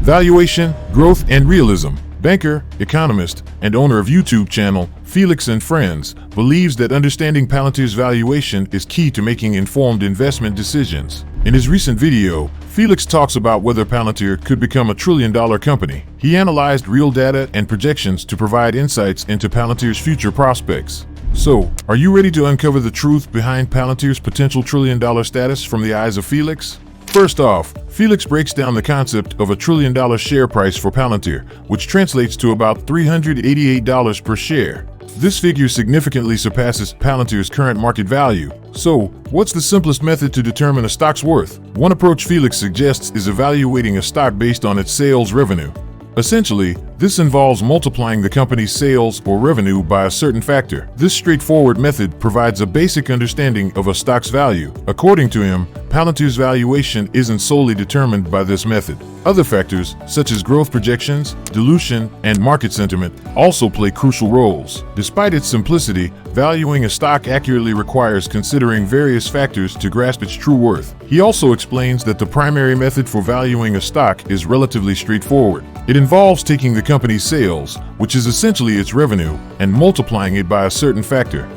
Valuation, growth, and realism. Banker, economist, and owner of YouTube channel Felix Friends believes that understanding Palantir's valuation is key to making informed investment decisions. In his recent video, Felix talks about whether Palantir could become a trillion-dollar company. He analyzed real data and projections to provide insights into Palantir's future prospects. So, are you ready to uncover the truth behind Palantir's potential trillion-dollar status from the eyes of Felix? First off, Felix breaks down the concept of a trillion-dollar share price for Palantir, which translates to about $388 per share. This figure significantly surpasses Palantir's current market value. So, what's the simplest method to determine a stock's worth? One approach Felix suggests is evaluating a stock based on its sales revenue. Essentially, this involves multiplying the company's sales or revenue by a certain factor. This straightforward method provides a basic understanding of a stock's value. According to him, Palantir's valuation isn't solely determined by this method. Other factors, such as growth projections, dilution, and market sentiment, also play crucial roles. Despite its simplicity, valuing a stock accurately requires considering various factors to grasp its true worth. He also explains that the primary method for valuing a stock is relatively straightforward. It involves taking the company's sales, which is essentially its revenue, and multiplying it by a certain factor.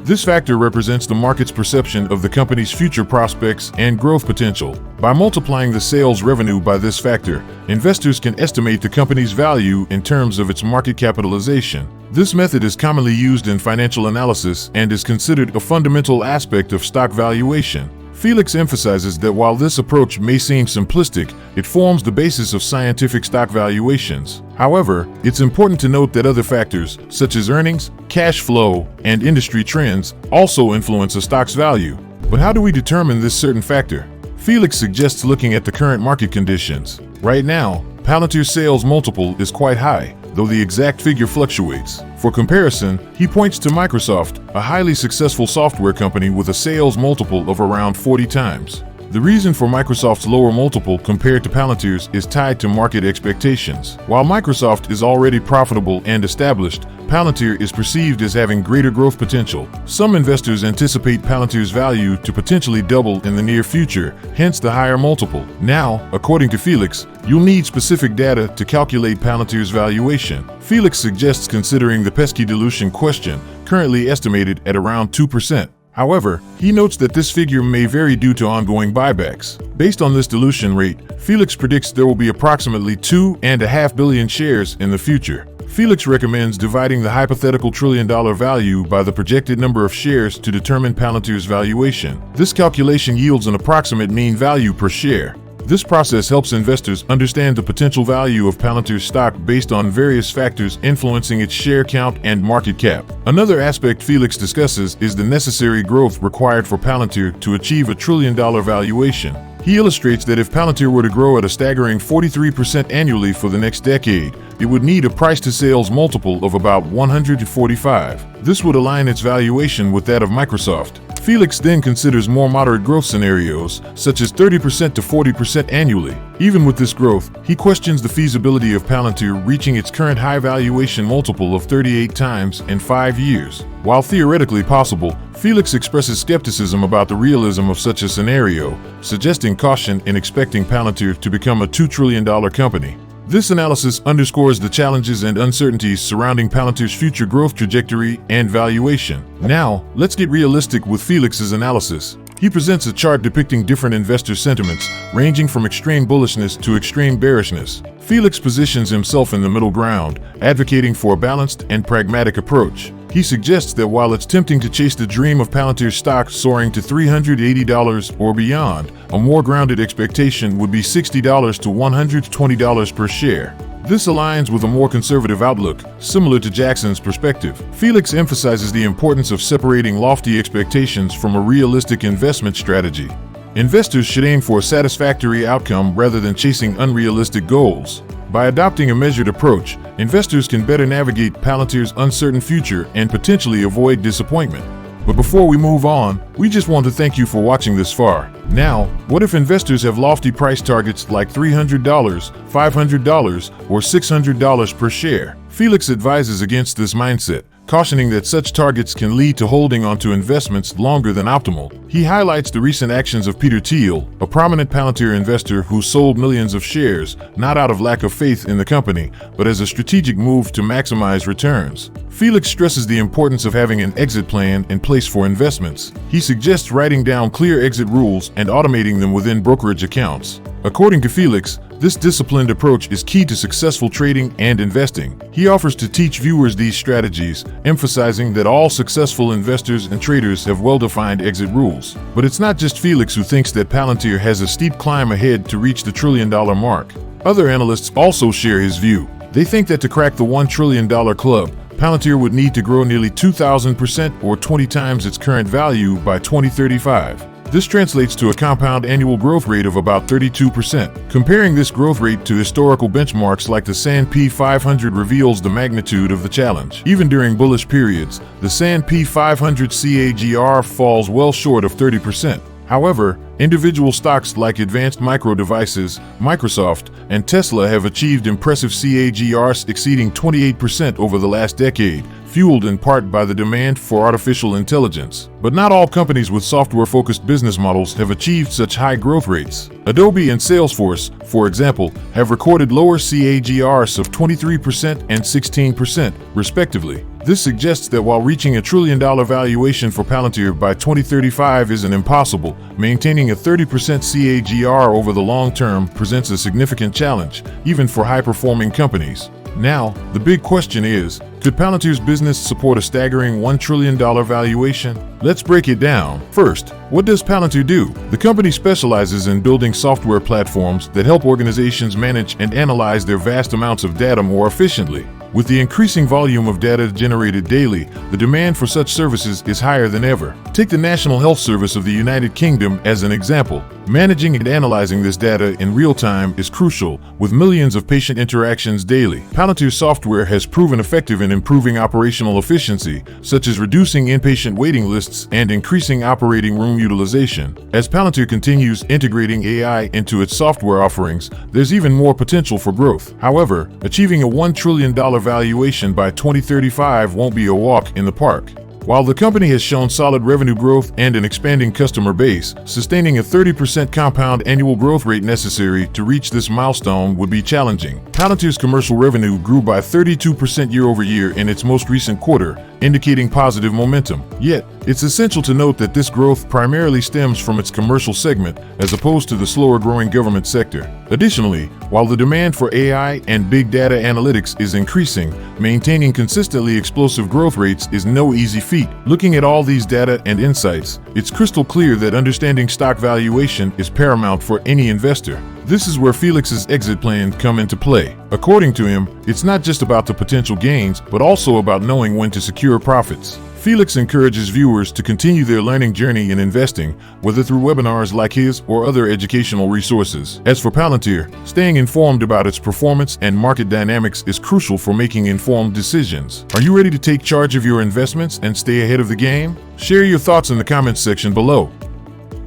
This factor represents the market's perception of the company's future prospects and growth potential. By multiplying the sales revenue by this factor, investors can estimate the company's value in terms of its market capitalization. This method is commonly used in financial analysis and is considered a fundamental aspect of stock valuation. Felix emphasizes that while this approach may seem simplistic, it forms the basis of scientific stock valuations. However, it's important to note that other factors, such as earnings, cash flow, and industry trends, also influence a stock's value. But how do we determine this certain factor? Felix suggests looking at the current market conditions. Right now, Palantir's sales multiple is quite high, though the exact figure fluctuates. For comparison, he points to Microsoft, a highly successful software company with a sales multiple of around 40 times. The reason for Microsoft's lower multiple compared to Palantir's is tied to market expectations. While Microsoft is already profitable and established, Palantir is perceived as having greater growth potential. Some investors anticipate Palantir's value to potentially double in the near future, hence the higher multiple. Now, according to Felix, you'll need specific data to calculate Palantir's valuation. Felix suggests considering the pesky dilution question, currently estimated at around 2%. However, he notes that this figure may vary due to ongoing buybacks. Based on this dilution rate, Felix predicts there will be approximately 2.5 billion shares in the future. Felix recommends dividing the hypothetical trillion-dollar value by the projected number of shares to determine Palantir's valuation. This calculation yields an approximate mean value per share. This process helps investors understand the potential value of Palantir's stock based on various factors influencing its share count and market cap. Another aspect Felix discusses is the necessary growth required for Palantir to achieve a trillion-dollar valuation. He illustrates that if Palantir were to grow at a staggering 43% annually for the next decade, it would need a price-to-sales multiple of about 145. This would align its valuation with that of Microsoft. Felix then considers more moderate growth scenarios, such as 30% to 40% annually. Even with this growth, he questions the feasibility of Palantir reaching its current high valuation multiple of 38 times in 5 years. While theoretically possible, Felix expresses skepticism about the realism of such a scenario, suggesting caution in expecting Palantir to become a $2 trillion company. This analysis underscores the challenges and uncertainties surrounding Palantir's future growth trajectory and valuation. Now, let's get realistic with Felix's analysis. He presents a chart depicting different investor sentiments, ranging from extreme bullishness to extreme bearishness. Felix positions himself in the middle ground, advocating for a balanced and pragmatic approach. He suggests that while it's tempting to chase the dream of Palantir's stock soaring to $380 or beyond, a more grounded expectation would be $60 to $120 per share. This aligns with a more conservative outlook, similar to Jackson's perspective. Felix emphasizes the importance of separating lofty expectations from a realistic investment strategy. Investors should aim for a satisfactory outcome rather than chasing unrealistic goals. By adopting a measured approach, investors can better navigate Palantir's uncertain future and potentially avoid disappointment. But before we move on, we just want to thank you for watching this far. Now, what if investors have lofty price targets like $300, $500, or $600 per share? Felix advises against this mindset. cautioning that such targets can lead to holding onto investments longer than optimal. He highlights the recent actions of Peter Thiel, a prominent Palantir investor who sold millions of shares, not out of lack of faith in the company, but as a strategic move to maximize returns. Felix stresses the importance of having an exit plan in place for investments. He suggests writing down clear exit rules and automating them within brokerage accounts. According to Felix, this disciplined approach is key to successful trading and investing. He offers to teach viewers these strategies, emphasizing that all successful investors and traders have well-defined exit rules. But it's not just Felix who thinks that Palantir has a steep climb ahead to reach the $1 trillion mark. Other analysts also share his view. They think that to crack the $1 trillion club, Palantir would need to grow nearly 2,000% or 20 times its current value by 2035. This translates to a compound annual growth rate of about 32%. Comparing this growth rate to historical benchmarks like the S&P 500 reveals the magnitude of the challenge. Even during bullish periods, the S&P 500 CAGR falls well short of 30%. However, individual stocks like Advanced Micro Devices, Microsoft, and Tesla have achieved impressive CAGRs exceeding 28% over the last decade, fueled in part by the demand for artificial intelligence. But not all companies with software-focused business models have achieved such high growth rates. Adobe and Salesforce, for example, have recorded lower CAGRs of 23% and 16%, respectively. This suggests that while reaching $1 trillion valuation for Palantir by 2035 isn't impossible, maintaining a 30% CAGR over the long term presents a significant challenge, even for high-performing companies. Now, the big question is, could Palantir's business support a staggering $1 trillion valuation? Let's break it down. First, what does Palantir do? The company specializes in building software platforms that help organizations manage and analyze their vast amounts of data more efficiently. With the increasing volume of data generated daily, the demand for such services is higher than ever. Take the National Health Service of the United Kingdom as an example. Managing and analyzing this data in real time is crucial, with millions of patient interactions daily. Palantir software has proven effective in improving operational efficiency, such as reducing inpatient waiting lists and increasing operating room utilization. As Palantir continues integrating AI into its software offerings, there's even more potential for growth. However, achieving a $1 trillion valuation by 2035 won't be a walk in the park. While the company has shown solid revenue growth and an expanding customer base, sustaining a 30% compound annual growth rate necessary to reach this milestone would be challenging. Palantir's commercial revenue grew by 32% year-over-year in its most recent quarter, indicating positive momentum. Yet, it's essential to note that this growth primarily stems from its commercial segment as opposed to the slower-growing government sector. Additionally, while the demand for AI and big data analytics is increasing, maintaining consistently explosive growth rates is no easy feat. Looking at all these data and insights, it's crystal clear that understanding stock valuation is paramount for any investor. This is where Felix's exit plan come into play. According to him, it's not just about the potential gains, but also about knowing when to secure profits. Felix encourages viewers to continue their learning journey in investing, whether through webinars like his or other educational resources. As for Palantir, staying informed about its performance and market dynamics is crucial for making informed decisions. Are you ready to take charge of your investments and stay ahead of the game? Share your thoughts in the comments section below.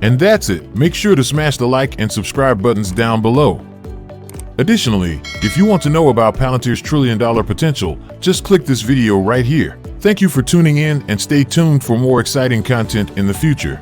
And that's it. Make sure to smash the like and subscribe buttons down below. Additionally, if you want to know about Palantir's $1 trillion potential, just click this video right here. Thank you for tuning in and stay tuned for more exciting content in the future.